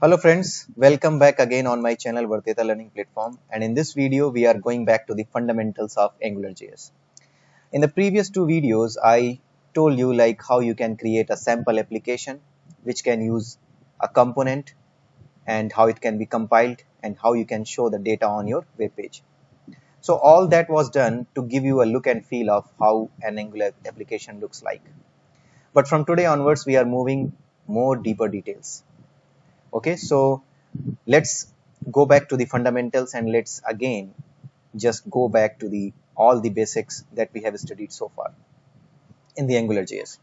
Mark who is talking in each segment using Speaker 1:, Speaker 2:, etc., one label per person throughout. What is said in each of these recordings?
Speaker 1: Hello friends, welcome back again on my channel Varteta Learning Platform, and in this video we are going back to the fundamentals of AngularJS. In the previous two videos I told you like how you can create a sample application which can use a component and how it can be compiled and how you can show the data on your web page. So all that was done to give you a look and feel of how an Angular application looks like. But from today onwards we are moving more deeper details. Okay, so let's go back to the fundamentals and let's again just go back to the all the basics that we have studied so far in the AngularJS.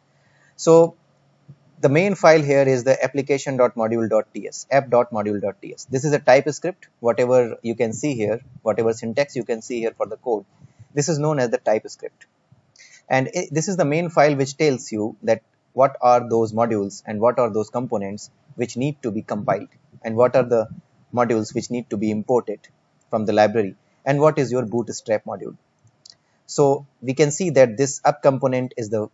Speaker 1: So the main file here is the application.module.ts, app.module.ts. This is a TypeScript. Whatever you can see here, whatever syntax you can see here for the code, this is known as the TypeScript. And this is the main file which tells you that what are those modules and what are those components which need to be compiled and what are the modules which need to be imported from the library and what is your bootstrap module. So we can see that this app component is the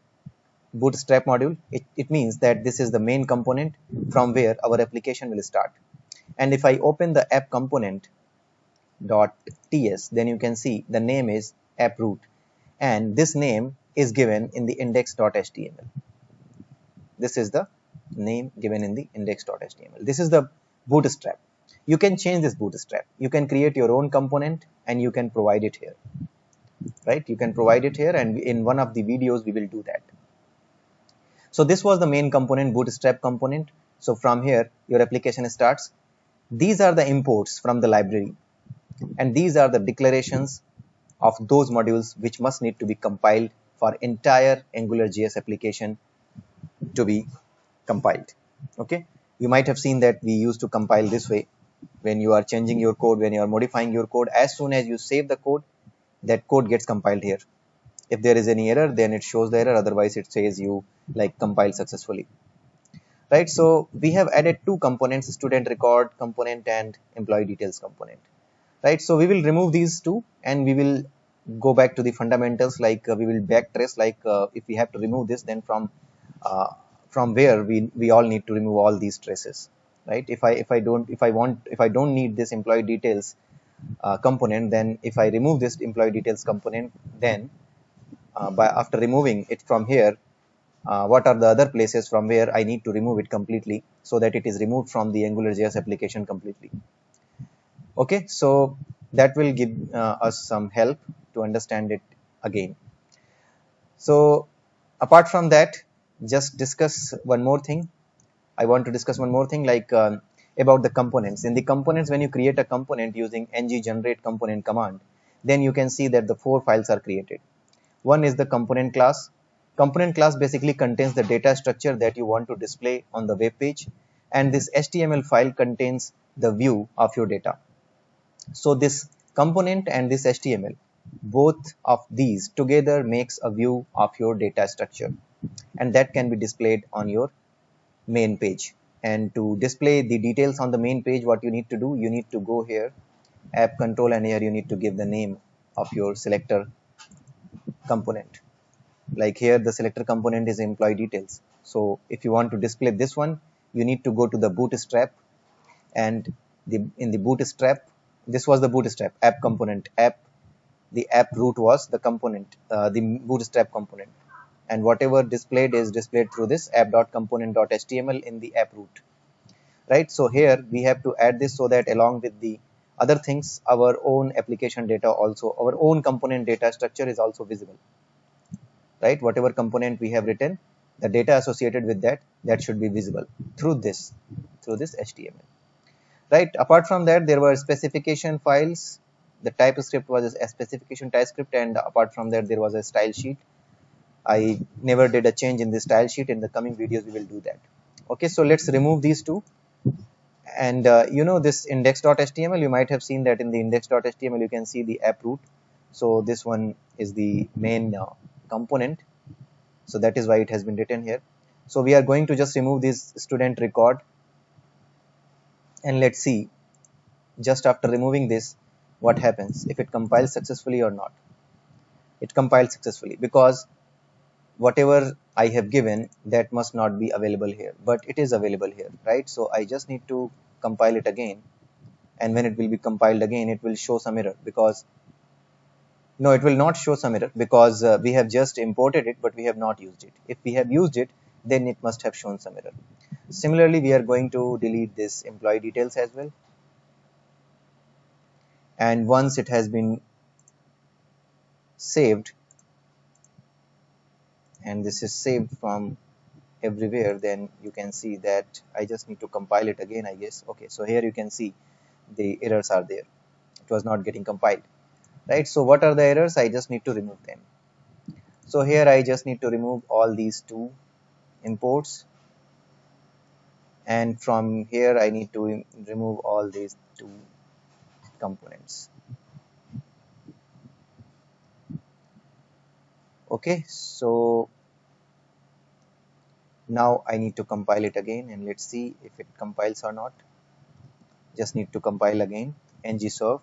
Speaker 1: bootstrap module. It means that this is the main component from where our application will start. And if I open the app component .ts, then you can see the name is app root, and this name is given in the index.html. This is the name given in the index.html. This is the bootstrap. You can change this bootstrap. You can create your own component and you can provide it here, right? You can provide it here, and in one of the videos we will do that. So this was the main component, bootstrap component. So from here your application starts. These are the imports from the library, and these are the declarations of those modules which must need to be compiled for entire AngularJS application to be compiled. Okay, you might have seen that we used to compile this way. When you are changing your code, when you are modifying your code, as soon as you save the code, that code gets compiled here. If there is any error, then it shows the error, otherwise it says you like compiled successfully, right? So we have added two components, student record component and employee details component, right? So we will remove these two and we will go back to the fundamentals, like we will backtrace, like if we have to remove this, then from where we all need to remove all these traces, right? If I don't need this employee details component, then if I remove this employee details component, then by after removing it from here, what are the other places from where I need to remove it completely so that it is removed from the AngularJS application completely. Okay, so that will give us some help to understand it again. So apart from that, just discuss one more thing. I want to discuss one more thing, like about the components. In the components, when you create a component using ng generate component command, then you can see that the four files are created. One is the component class. Component class basically contains the data structure that you want to display on the web page, and this HTML file contains the view of your data. So this component and this HTML, both of these together makes a view of your data structure, and that can be displayed on your main page. And to display the details on the main page, what you need to do, you need to go here, app control, and here you need to give the name of your selector component. Like here the selector component is employee details. So if you want to display this one, you need to go to the bootstrap, and in the bootstrap, this was the bootstrap app component. The app root was the component, the bootstrap component, and whatever displayed is displayed through this app.component.html in the app root, right? So here we have to add this so that along with the other things, our own application data, also our own component data structure is also visible, right? Whatever component we have written, the data associated with that should be visible through this HTML, right? Apart from that, there were specification files. The TypeScript was a specification TypeScript, and apart from that there was a style sheet. I never did a change in this style sheet. In the coming videos we will do that. Okay, so let's remove these two. And this index.html, you might have seen that in the index.html you can see the app root. So this one is the main component, so that is why it has been written here. So we are going to just remove this student record, and let's see just after removing this what happens, if it compiles successfully or not. It compiled successfully, because whatever I have given, that must not be available here, but it is available here, right? So I just need to compile it again, and when it will be compiled again, it will show some error, because no, it will not show some error, because we have just imported it, but we have not used it. If we have used it, then it must have shown some error. Similarly, we are going to delete this employee details as well. And once it has been saved, and this is saved from everywhere, then you can see that I just need to compile it again, I guess. Okay, so here you can see the errors are there. It was not getting compiled, right? So what are the errors? I just need to remove them. So here I just need to remove all these two imports, and from here I need to remove all these two components. Okay, so now I need to compile it again, and let's see if it compiles or not. Just need to compile again, ngserve.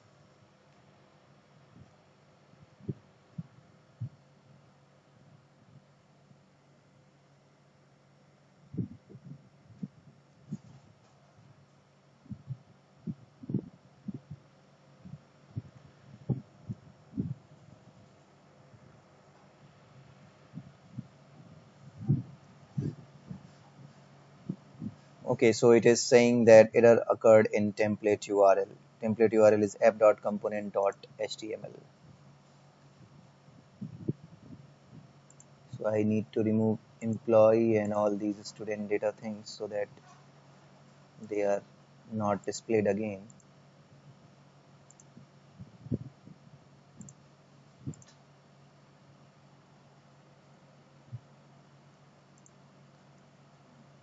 Speaker 1: Okay, so it is saying that error occurred in template URL. Template URL is app.component.html. So I need to remove employee and all these student data things so that they are not displayed again.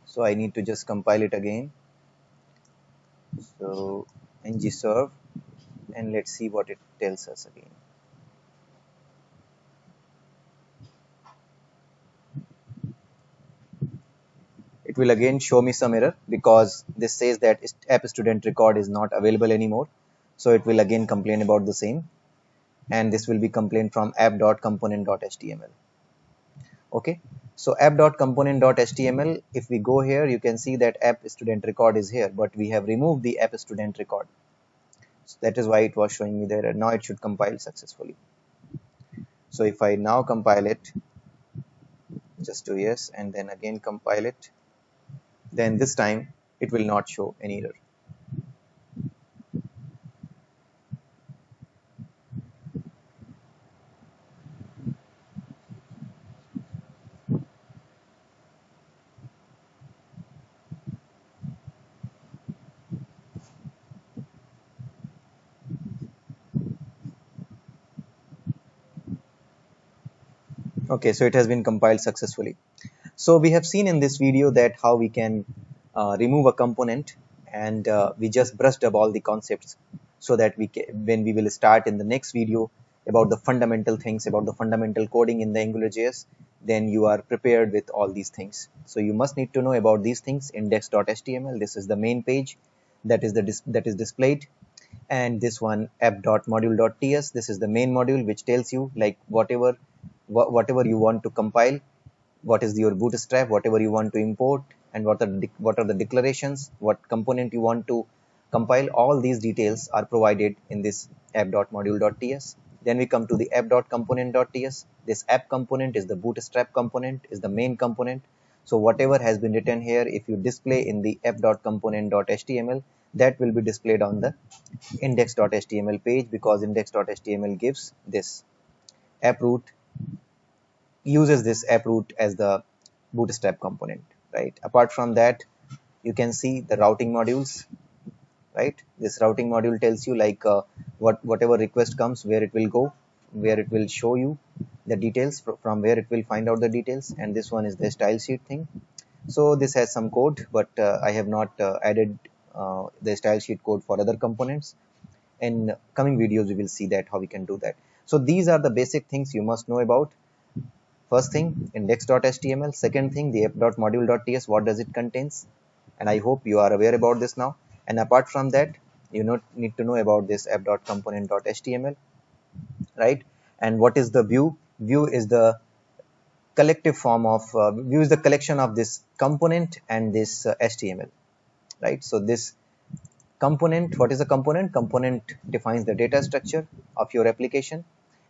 Speaker 1: So I need to just compile it again. So ngserve, and let's see what it tells us again. It will again show me some error, because this says that app student record is not available anymore. So it will again complain about the same, and this will be complaint from app.component.html. Okay, so app.component.html, if we go here, you can see that app student record is here, but we have removed the app student record. So that is why it was showing me there, and now it should compile successfully. So if I now compile it, just do yes, and then again compile it, then this time it will not show any error. Okay, so it has been compiled successfully. So we have seen in this video that how we can remove a component, and we just brushed up all the concepts, so that when we will start in the next video about the fundamental things, about the fundamental coding in the AngularJS, then you are prepared with all these things. So you must need to know about these things. Index.html, this is the main page that is that is displayed, and this one app.module.ts, this is the main module which tells you like whatever you want to compile, what is your bootstrap, whatever you want to import, and what are the declarations, what component you want to compile. All these details are provided in this app.module.ts. Then we come to the app.component.ts. This app component is the bootstrap component, is the main component. So whatever has been written here, if you display in the app.component.html, that will be displayed on the index.html page, because index.html gives this app root, uses this app root as the bootstrap component, right? Apart from that, you can see the routing modules, right? This routing module tells you like whatever request comes, where it will go, where it will show you the details, from where it will find out the details. And this one is the style sheet thing. So this has some code, but I have not added the style sheet code for other components. In coming videos we will see that how we can do that. So these are the basic things you must know about. First thing, index.html. Second thing, the app.module.ts, what does it contains? And I hope you are aware about this now. And apart from that, you need to know about this app.component.html, right? And what is the view? View is the collective form of view is the collection of this component and this HTML, right? So this Component, what is a component? Component defines the data structure of your application,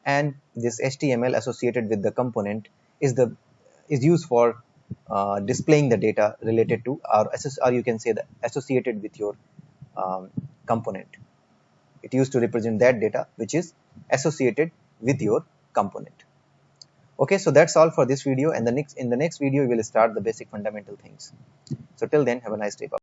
Speaker 1: and this HTML associated with the component is used for displaying the data related to, or you can say the associated with your component. It used to represent that data which is associated with your component. Okay, so that's all for this video, and in the next video we will start the basic fundamental things. So till then, have a nice day. Bye.